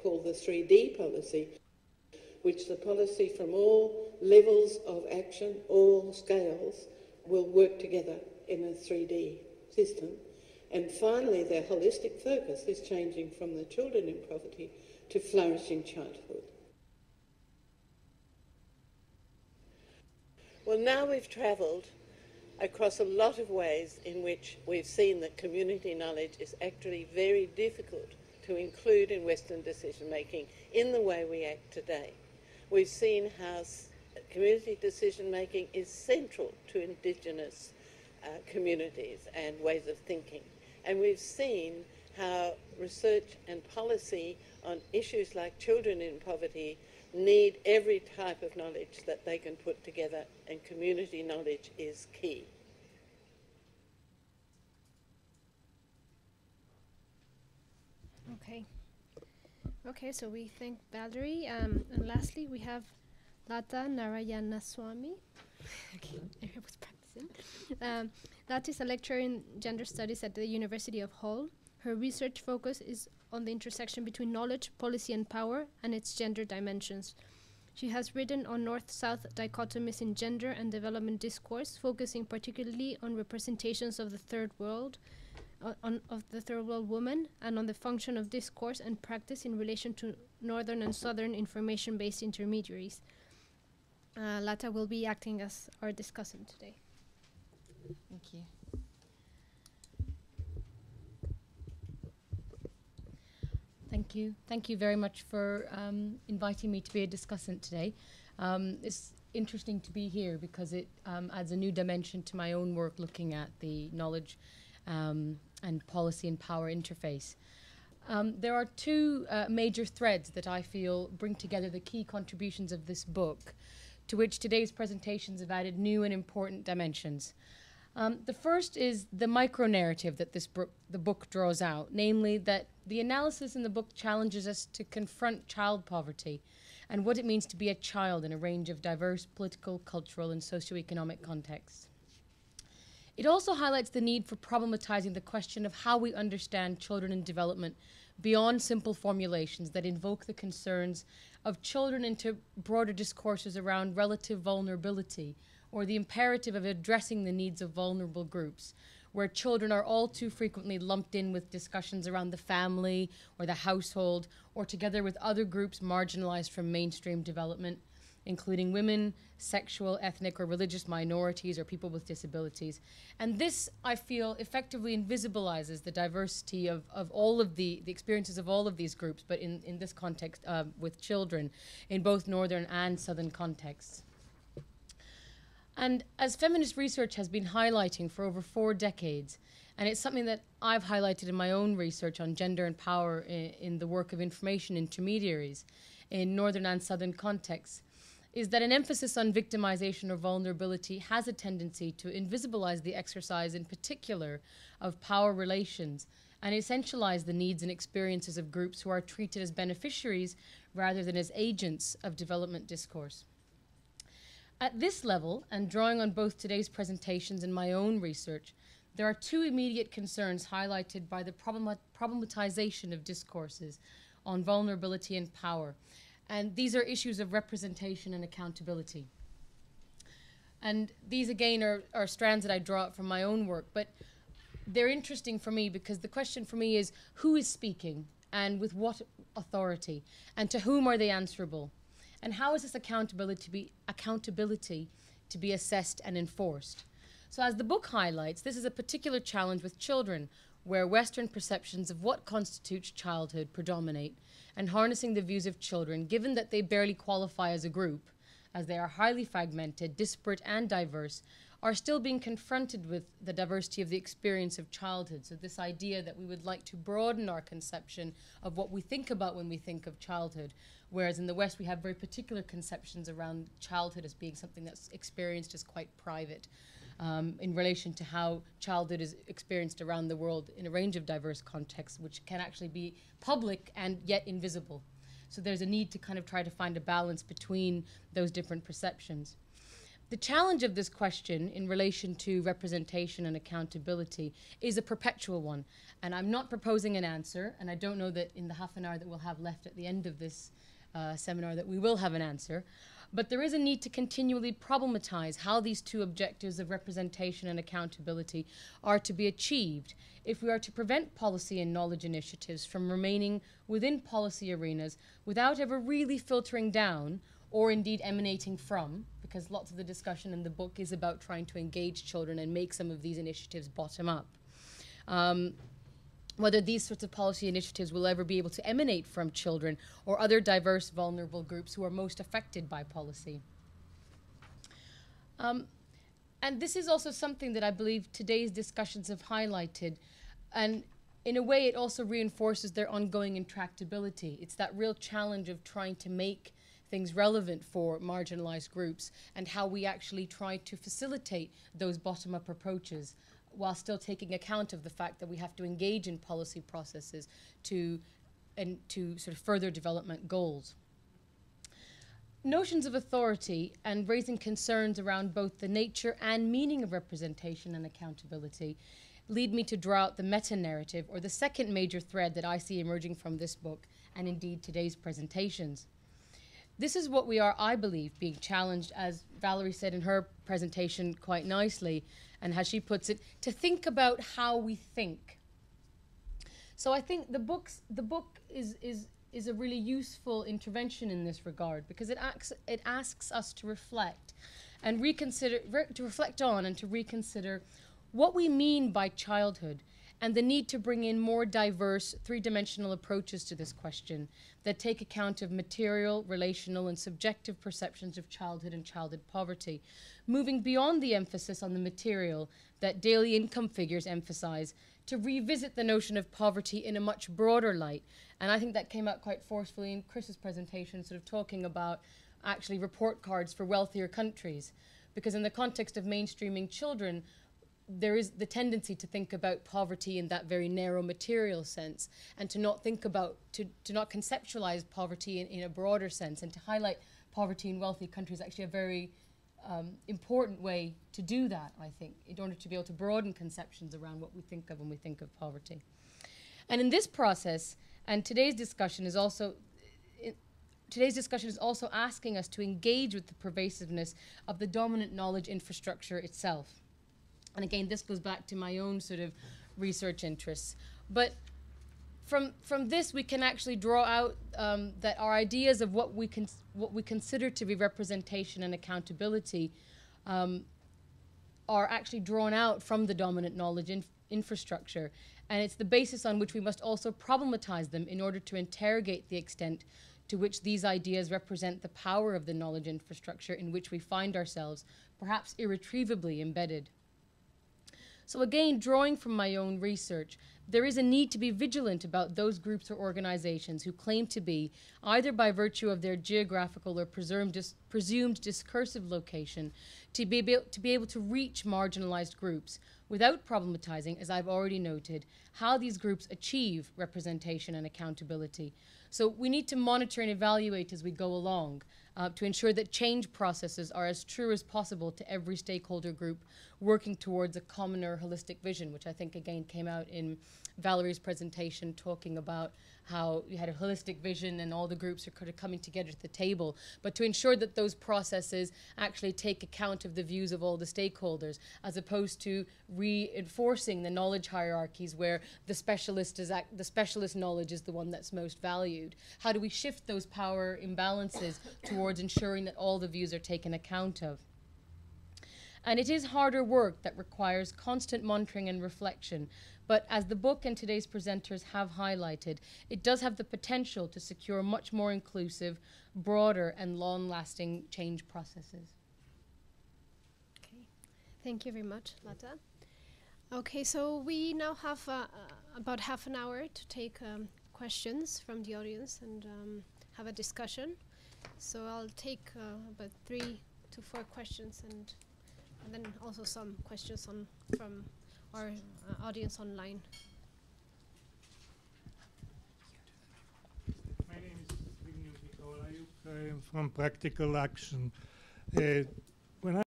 called the 3D policy, which the policy from all levels of action, all scales, will work together in a 3D system. And finally, their holistic focus is changing from the children in poverty to flourishing childhood. Well, now we've travelled across a lot of ways in which we've seen that community knowledge is actually very difficult to include in Western decision-making in the way we act today. We've seen how community decision-making is central to Indigenous communities and ways of thinking. And we've seen how research and policy on issues like children in poverty need every type of knowledge that they can put together, and community knowledge is key. Okay, so we thank Valerie. And lastly, we have Lata Narayanaswamy. Okay, I was practicing. Lata is a lecturer in gender studies at the University of Hull. Her research focus is on the intersection between knowledge, policy and power, and its gender dimensions. She has written on north-south dichotomies in gender and development discourse, focusing particularly on representations of the third world, of the third world woman, and on the function of discourse and practice in relation to northern and southern information-based intermediaries. Lata will be acting as our discussant today. Thank you. Thank you. Thank you very much for inviting me to be a discussant today. It's interesting to be here because it adds a new dimension to my own work looking at the knowledge and policy and power interface. There are two major threads that I feel bring together the key contributions of this book, to which today's presentations have added new and important dimensions. The first is the micro-narrative that the book draws out, namely that the analysis in the book challenges us to confront child poverty and what it means to be a child in a range of diverse political, cultural, and socioeconomic contexts. It also highlights the need for problematizing the question of how we understand children in development beyond simple formulations that invoke the concerns of children into broader discourses around relative vulnerability, or the imperative of addressing the needs of vulnerable groups, where children are all too frequently lumped in with discussions around the family or the household, or together with other groups marginalized from mainstream development, including women, sexual, ethnic, or religious minorities, or people with disabilities. And this, I feel, effectively invisibilizes the diversity of all of the experiences of all of these groups, but in this context with children, in both northern and southern contexts. And as feminist research has been highlighting for over 4 decades, and it's something that I've highlighted in my own research on gender and power in the work of information intermediaries in northern and southern contexts, is that an emphasis on victimization or vulnerability has a tendency to invisibilize the exercise in particular of power relations and essentialize the needs and experiences of groups who are treated as beneficiaries rather than as agents of development discourse. At this level, and drawing on both today's presentations and my own research, there are 2 immediate concerns highlighted by the problematization of discourses on vulnerability and power. And these are issues of representation and accountability. And these, again, are strands that I draw out from my own work, but they're interesting for me because the question for me is, who is speaking and with what authority, and to whom are they answerable? And how is this accountability to be assessed and enforced? So as the book highlights, this is a particular challenge with children, where Western perceptions of what constitutes childhood predominate, and harnessing the views of children, given that they barely qualify as a group, as they are highly fragmented, disparate, and diverse, are still being confronted with the diversity of the experience of childhood. So this idea that we would like to broaden our conception of what we think about when we think of childhood, whereas in the West we have very particular conceptions around childhood as being something that's experienced as quite private, in relation to how childhood is experienced around the world in a range of diverse contexts, which can actually be public and yet invisible. So there's a need to kind of try to find a balance between those different perceptions. The challenge of this question in relation to representation and accountability is a perpetual one. And I'm not proposing an answer, and I don't know that in the half an hour that we'll have left at the end of this seminar that we will have an answer. But there is a need to continually problematize how these two objectives of representation and accountability are to be achieved if we are to prevent policy and knowledge initiatives from remaining within policy arenas without ever really filtering down or indeed emanating from, because lots of the discussion in the book is about trying to engage children and make some of these initiatives bottom up. Whether these sorts of policy initiatives will ever be able to emanate from children or other diverse, vulnerable groups who are most affected by policy. And this is also something that I believe today's discussions have highlighted. And in a way, it also reinforces their ongoing intractability. It's that real challenge of trying to make things relevant for marginalized groups and how we actually try to facilitate those bottom-up approaches while still taking account of the fact that we have to engage in policy processes to sort of further development goals. Notions of authority and raising concerns around both the nature and meaning of representation and accountability lead me to draw out the meta-narrative, or the second major thread that I see emerging from this book and indeed today's presentations. This is what we are, I believe, being challenged, as Valerie said in her presentation quite nicely, and as she puts it, to think about how we think. So I think the book is a really useful intervention in this regard, because it asks us to reflect and reflect on and to reconsider what we mean by childhood and the need to bring in more diverse, three-dimensional approaches to this question that take account of material, relational, and subjective perceptions of childhood and childhood poverty, moving beyond the emphasis on the material that daily income figures emphasize to revisit the notion of poverty in a much broader light. And I think that came out quite forcefully in Chris's presentation, sort of talking about actually report cards for wealthier countries. Because in the context of mainstreaming children, there is the tendency to think about poverty in that very narrow material sense, and to not think about, to not conceptualize poverty in a broader sense, and to highlight poverty in wealthy countries actually a very important way to do that, I think, in order to be able to broaden conceptions around what we think of when we think of poverty. And in this process, and today's discussion is also asking us to engage with the pervasiveness of the dominant knowledge infrastructure itself. And again, this goes back to my own sort of research interests. But from this, we can actually draw out that our ideas of what we consider to be representation and accountability are actually drawn out from the dominant knowledge infrastructure. And it's the basis on which we must also problematize them in order to interrogate the extent to which these ideas represent the power of the knowledge infrastructure in which we find ourselves, perhaps irretrievably embedded. So again, drawing from my own research, there is a need to be vigilant about those groups or organizations who claim to be, either by virtue of their geographical or presumed discursive location, to be able to reach marginalized groups without problematizing, as I've already noted, how these groups achieve representation and accountability. So we need to monitor and evaluate as we go along to ensure that change processes are as true as possible to every stakeholder group working towards a commoner holistic vision, which I think again came out in Valerie's presentation, talking about how you had a holistic vision and all the groups are kind of coming together at the table, but to ensure that those processes actually take account of the views of all the stakeholders, as opposed to reinforcing the knowledge hierarchies where the specialist knowledge is the one that's most valued. How do we shift those power imbalances towards ensuring that all the views are taken account of? And it is harder work that requires constant monitoring and reflection, but as the book and today's presenters have highlighted, it does have the potential to secure much more inclusive, broader, and long-lasting change processes. Okay, thank you very much, Lata. Okay, so we now have about half an hour to take questions from the audience and have a discussion. So I'll take about 3 to 4 questions and then also some questions from our audience online. My name is Zbigniew Mikołajuk. I am from Practical Action.